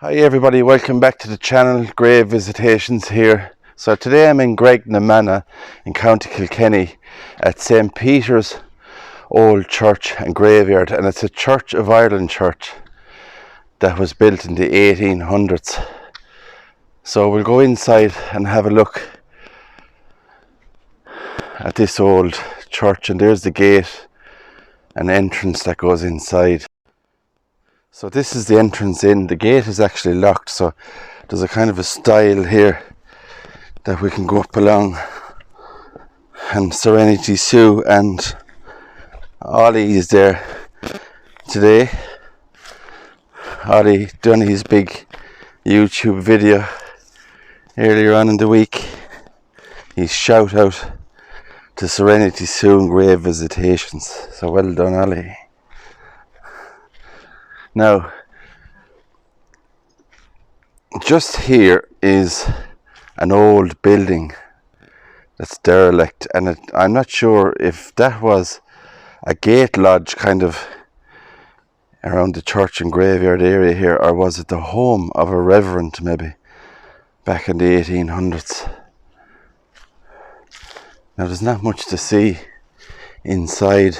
Hi everybody, welcome back to the channel. Grave Visitations here. So today I'm in Graignamanagh in County Kilkenny at St. Peter's Old Church and Graveyard, and it's a Church of Ireland church that was built in the 1800s. So we'll go inside and have a look at this old church, and there's the gate and entrance that goes inside. So this is the entrance in. The gate is actually locked, so there's a kind of a stile here that we can go up along. And Serenity Sue and Ollie is there today. Ollie done his big YouTube video earlier on in the week. His shout out to Serenity Sue and Grave Visitations. So well done, Ollie. Now, just here is an old building that's derelict, and I'm not sure if that was a gate lodge kind of around the church and graveyard area here, or was it the home of a reverend maybe back in the 1800s. Now there's not much to see inside.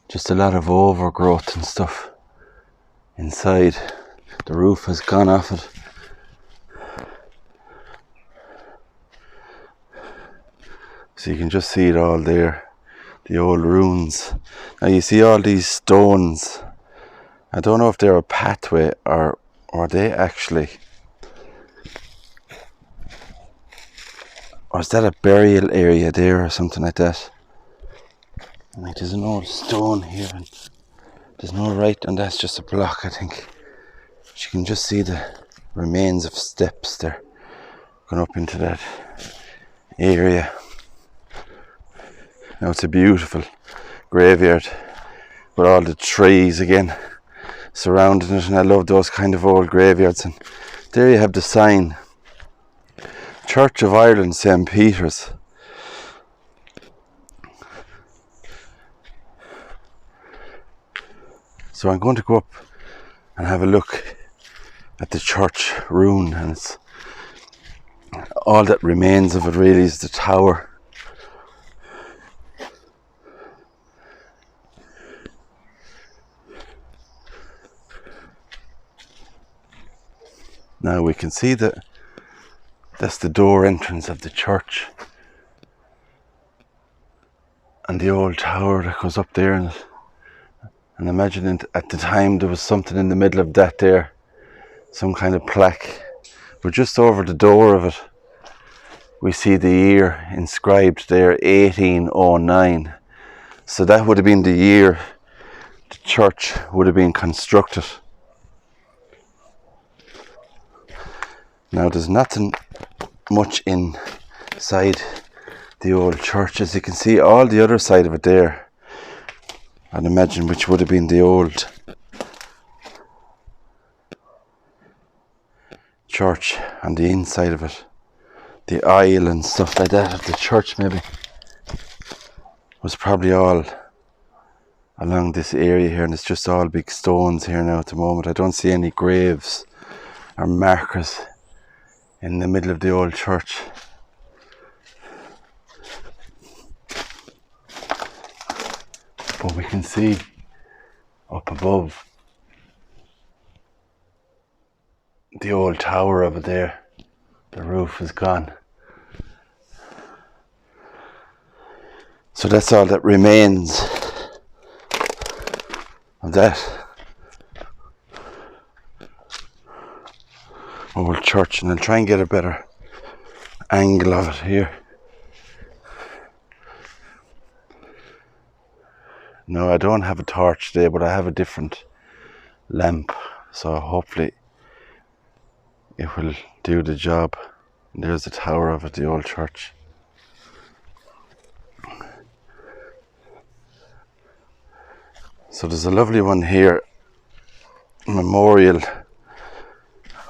Just a lot of overgrowth and stuff inside. The roof has gone off it. So you can just see it all there, the old ruins. Now you see all these stones. I don't know if they're a pathway or they actually, or is that a burial area there or something like that. Like there's an old stone here and there's no right, and that's just a block, I think. But you can just see the remains of steps there going up into that area. Now it's a beautiful graveyard with all the trees again surrounding it, and I love those kind of old graveyards. And there you have the sign, Church of Ireland, St. Peter's. So I'm going to go up and have a look at the church ruin, and it's all that remains of it really is the tower. Now we can see that that's the door entrance of the church, and the old tower that goes up there, and imagine at the time there was something in the middle of that there, some kind of plaque. But just over the door of it we see the year inscribed there, 1809. So that would have been the year the church would have been constructed. Now there's nothing much inside the old church. As you can see, all the other side of it there, I'd imagine, which would have been the old church on the inside of it, the aisle and stuff like that of the church maybe was probably all along this area here, and it's just all big stones here now at the moment. I don't see any graves or markers in the middle of the old church. But we can see up above the old tower over there. The roof is gone. So that's all that remains of that old church, and I'll try and get a better angle of it here. No, I don't have a torch today, but I have a different lamp, so hopefully it will do the job. And there's the tower of it, the old church. So there's a lovely one here, memorial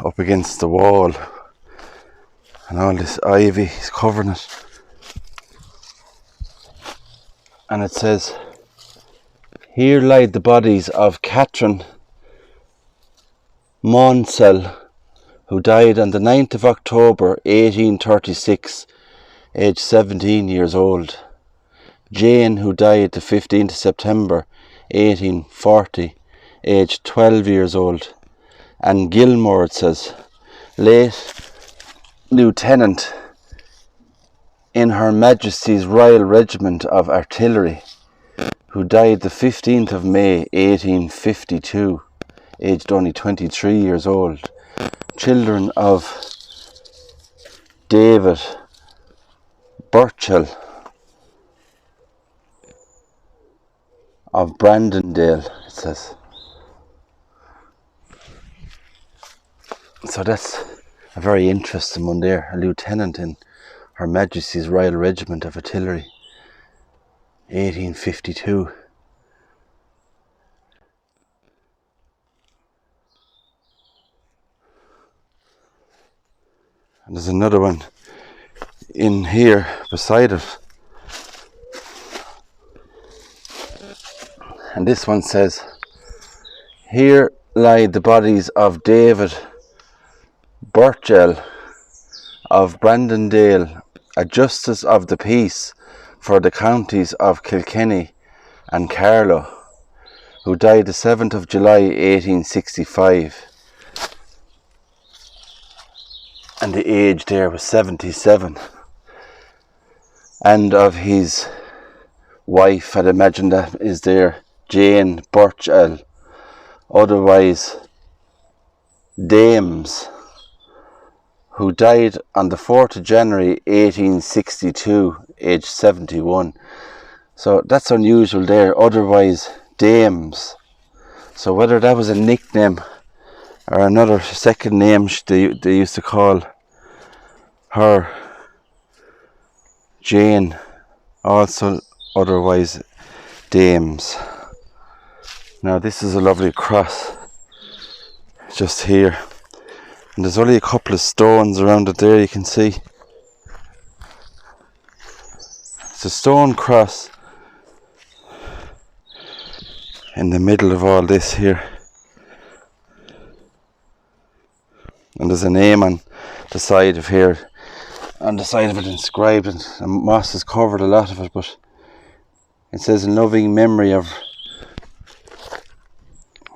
up against the wall, and all this ivy is covering it. And it says Here lie the bodies of Catherine Maunsell, who died on the 9th of October 1836, aged 17 years old. Jane, who died the 15th of September 1840, aged 12 years old. And Gilmore, it says, late Lieutenant in Her Majesty's Royal Regiment of Artillery, who died the 15th of May 1852, aged only 23 years old. Children of David Burchell of Brandondale, it says. So that's a very interesting one there. A lieutenant in Her Majesty's Royal Regiment of Artillery, 1852. And there's another one in here beside it. And this one says, here lie the bodies of David Burchell of Brandondale, a Justice of the Peace for the counties of Kilkenny and Carlow, who died the 7th of July 1865. And the age there was 77. And of his wife, I'd imagine that is there, Jane Burchell, otherwise Dames, who died on the 4th of January 1862, aged 71. So that's unusual there, otherwise Dames. So whether that was a nickname or another second name they used to call her, Jane, also otherwise Dames. Now this is a lovely cross just here, and there's only a couple of stones around it there, you can see. It's a stone cross in the middle of all this here, and there's a name on the side of here, on the side of it inscribed, and moss has covered a lot of it, but it says in loving memory of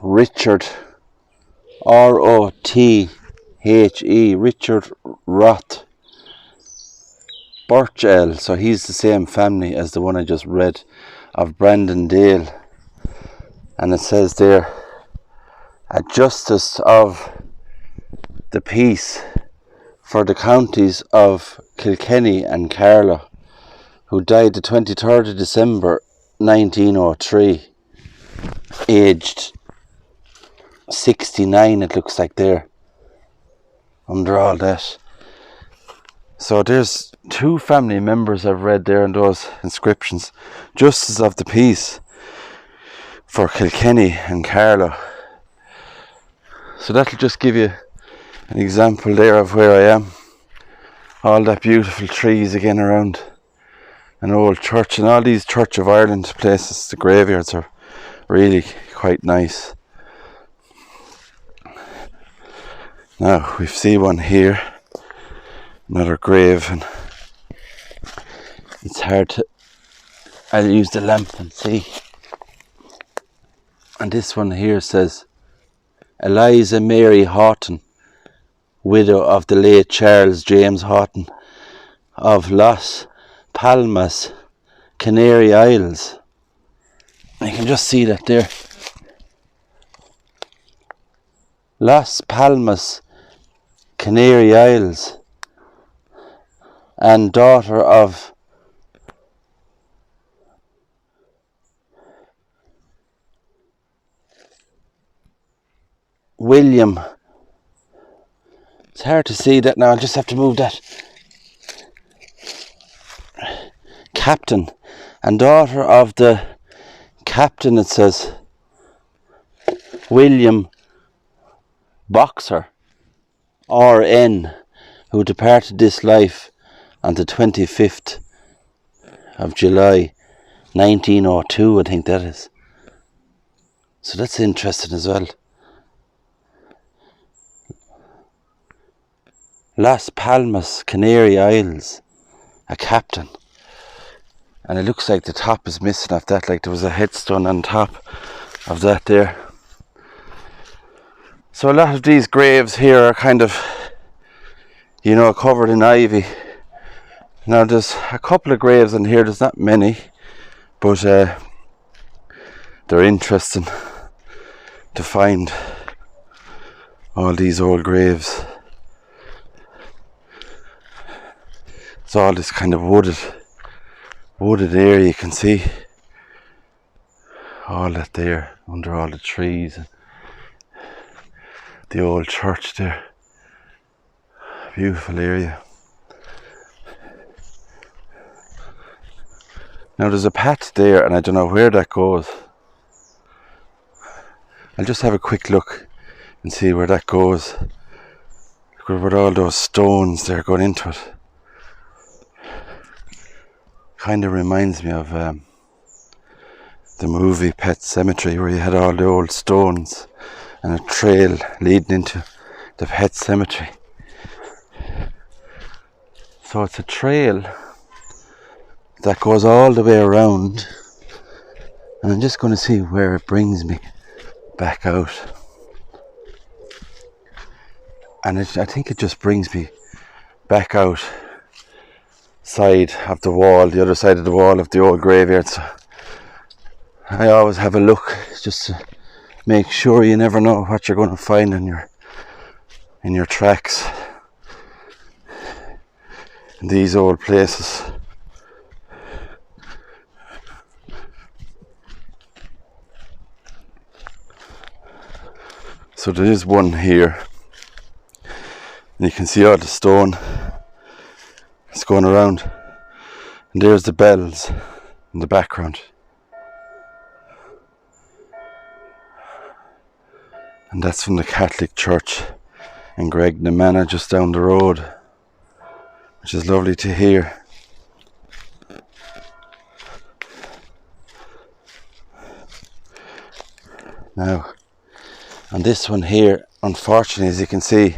Richard Rothe, Richard Roth Burchell. So he's the same family as the one I just read, of Brandondale. And it says there, a Justice of the Peace for the counties of Kilkenny and Carlow, who died the 23rd of December 1903, aged 69, it looks like there, under all that. So there's two family members I've read there in those inscriptions. Justice of the Peace for Kilkenny and Carlow. So that'll just give you an example there of where I am. All that beautiful trees again around an old church, and all these Church of Ireland places, the graveyards are really quite nice. Now we see one here, another grave, and it's hard to, I'll use the lamp and see. And this one here says, Eliza Mary Houghton, widow of the late Charles James Houghton of Las Palmas, Canary Isles. You can just see that there. Las Palmas, Canary Isles, and daughter of William. It's hard to see that now, I'll just have to move that. Captain, and daughter of the captain, it says, William Boxer, R.N., who departed this life on the 25th of July 1902, I think that is. So that's interesting as well. Las Palmas, Canary Isles, a captain. And it looks like the top is missing off that, like there was a headstone on top of that there. So a lot of these graves here are kind of, covered in ivy. Now there's a couple of graves in here, there's not many, but they're interesting to find all these old graves. It's all this kind of wooded area, you can see all that there under all the trees. The old church there, beautiful area. Now there's a path there and I don't know where that goes. I'll just have a quick look and see where that goes. Look at all those stones there going into it. Kind of reminds me of the movie Pet Cemetery, where you had all the old stones and a trail leading into the Pet Cemetery. So it's a trail that goes all the way around, and I'm just going to see where it brings me back out. And I think it just brings me back out side of the wall, the other side of the wall of the old graveyard. So I always have a look just to make sure. You never know what you're going to find in your tracks in these old places. So there is one here, and you can see all the stone it's going around, and there's the bells in the background. And that's from the Catholic Church in Manor, just down the road, which is lovely to hear. Now, on this one here, unfortunately, as you can see,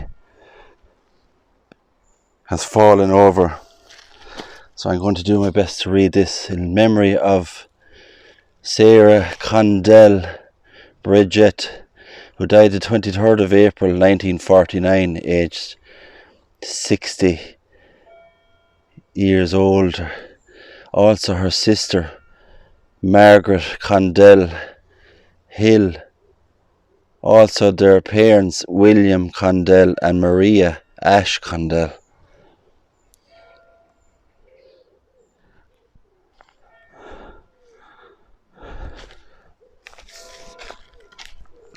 has fallen over. So I'm going to do my best to read this in memory of Sarah Condell Bridget, who died the 23rd of April 1949, aged 60 years old. Also her sister, Margaret Condell Hill. Also their parents, William Condell and Maria Ash Condell.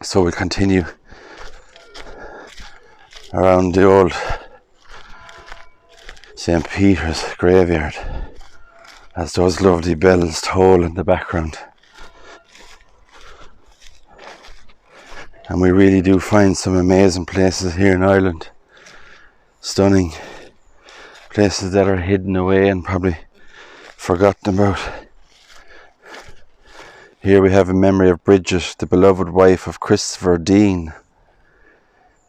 So we continue around the old St. Peter's graveyard as those lovely bells toll in the background. And we really do find some amazing places here in Ireland. Stunning places that are hidden away and probably forgotten about. Here we have a memory of Bridget, the beloved wife of Christopher Dean.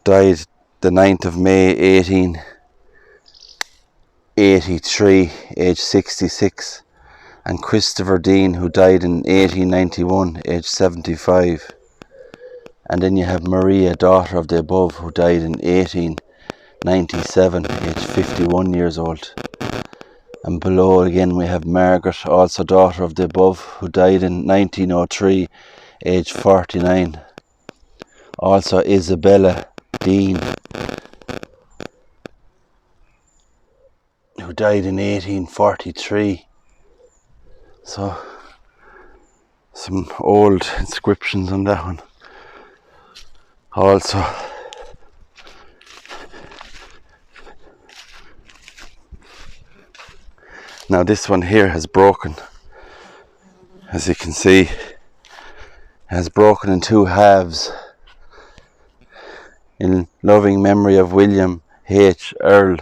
Died the 9th of May 1883, aged 66. And Christopher Dean, who died in 1891, aged 75. And then you have Maria, daughter of the above, who died in 1897, aged 51 years old. And below again we have Margaret, also daughter of the above, who died in 1903, aged 49. Also Isabella Dean, who died in 1843. So some old inscriptions on that one. Also now this one here has broken, as you can see, has broken in two halves in loving memory of William H. Earl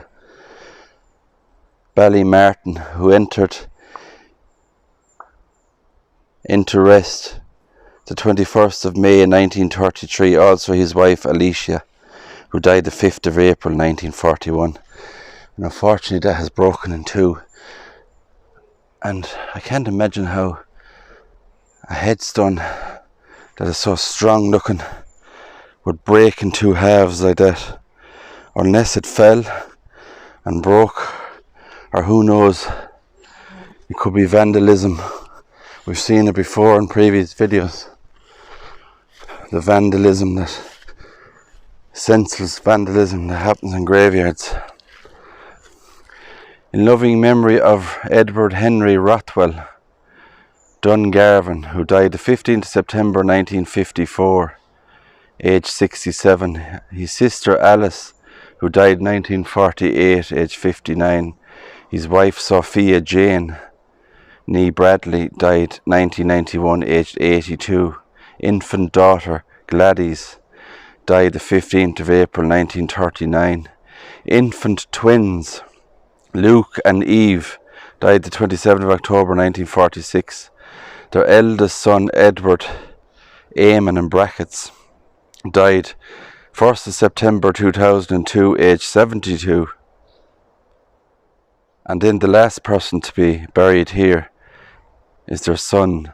Ballymartin, who entered into rest the 21st of May 1933, also his wife Alicia, who died the 5th of April 1941. And unfortunately that has broken in two. And I can't imagine how a headstone that is so strong looking would break in two halves like that, unless it fell and broke, or who knows, it could be vandalism. We've seen it before in previous videos, the vandalism, that senseless vandalism that happens in graveyards. In loving memory of Edward Henry Ratwell Dungarvan, who died the 15th of September 1954, aged 67. His sister Alice, who died 1948, aged 59. His wife Sophia Jane Nee Bradley died 1991, aged 82. Infant daughter Gladys died the 15th of April 1939. Infant twins Luke and Eve died the 27th of October 1946. Their eldest son Edward, Eamon in brackets, died 1st of September 2002, aged 72. And then the last person to be buried here is their son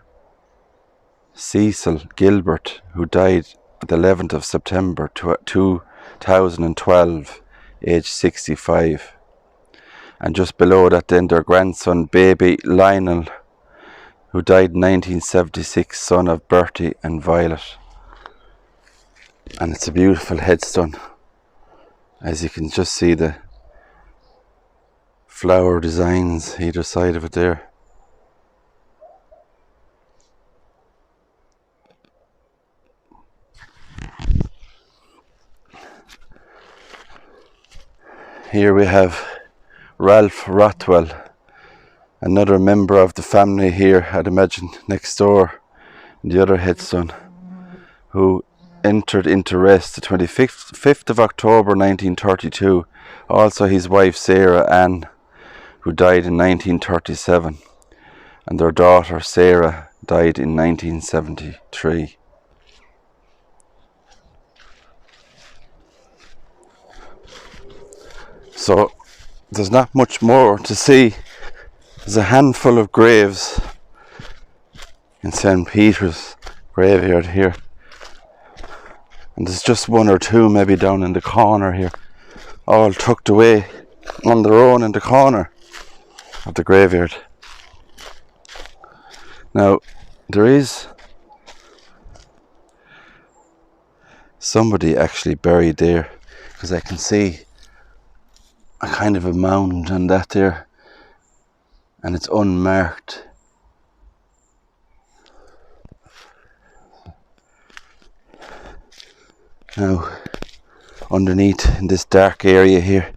Cecil Gilbert, who died the 11th of September 2012, aged 65. And just below that then their grandson baby Lionel, who died in 1976, son of Bertie and Violet. And it's a beautiful headstone, as you can just see the flower designs either side of it there. Here we have Ralph Ratwell, another member of the family here, I'd imagine, next door, the other headstone, who entered into rest the 25th of October 1932. Also his wife Sarah Ann, who died in 1937, and their daughter Sarah died in 1973. So there's not much more to see. There's a handful of graves in St. Peter's graveyard here, and there's just one or two maybe down in the corner here, all tucked away on their own in the corner of the graveyard. Now there is somebody actually buried there, because I can see a kind of a mound on that there, and it's unmarked. Now underneath in this dark area here,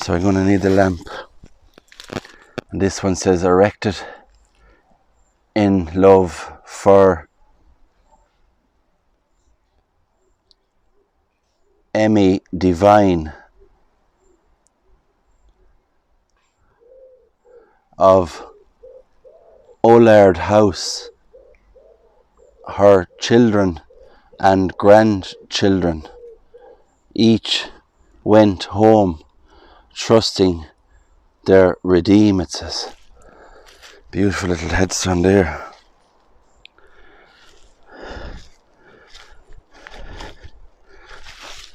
so I'm going to need a lamp, and this one says erected in love for Emmy Devine of Ollard House. Her children and grandchildren each went home trusting their Redeem, it says. Beautiful little headstone there.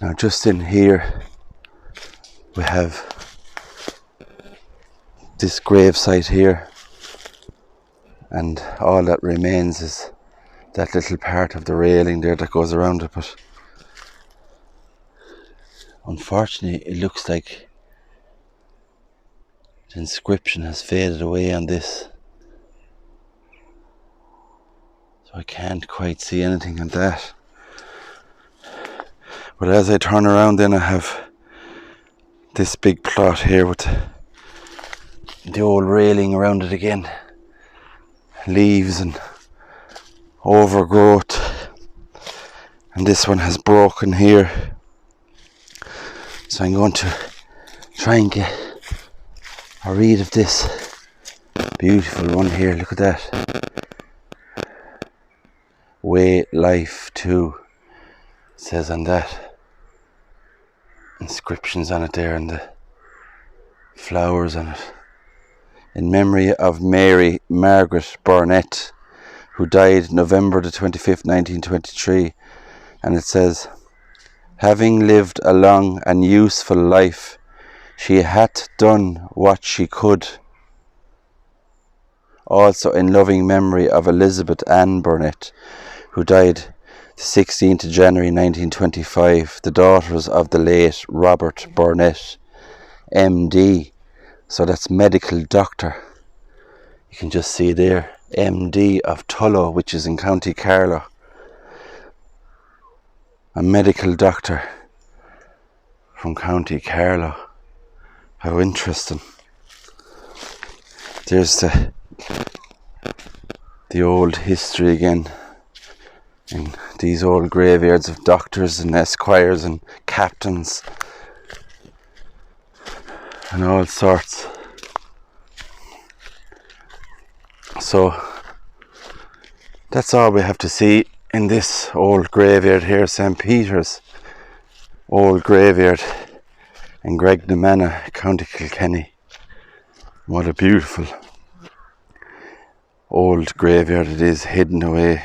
Now just in here we have this gravesite here, and all that remains is that little part of the railing there that goes around it, but unfortunately it looks like the inscription has faded away on this, so I can't quite see anything on that. But as I turn around then I have this big plot here with the old railing around it again, leaves and overgrowth, and this one has broken here, so I'm going to try and get a read of this beautiful one here. Look at that, way life too, it says on that. Inscriptions on it there and the flowers on it. In memory of Mary Margaret Burnett, who died November the 25th, 1923. And it says, having lived a long and useful life, she had done what she could. Also in loving memory of Elizabeth Ann Burnett, who died the 16th of January 1925, the daughters of the late Robert Burnett, MD. So that's medical doctor. You can just see there, MD of Tullow, which is in County Carlow. A medical doctor from County Carlow. How interesting. There's the old history again. In these old graveyards of doctors and esquires and captains and all sorts. So that's all we have to see in this old graveyard here, St. Peter's old graveyard in Graignamanagh, County Kilkenny. What a beautiful old graveyard it is, hidden away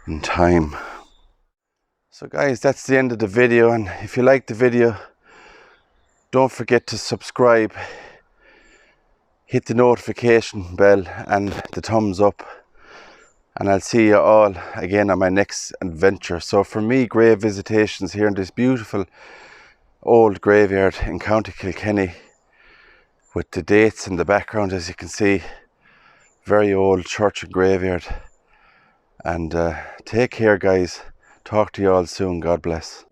in time. So guys, that's the end of the video, and if you like the video, don't forget to subscribe, hit the notification bell and the thumbs up, and I'll see you all again on my next adventure. So for me, Grave Visitations here in this beautiful old graveyard in County Kilkenny, with the dates in the background, as you can see, very old church and graveyard. And take care guys, talk to you all soon, God bless.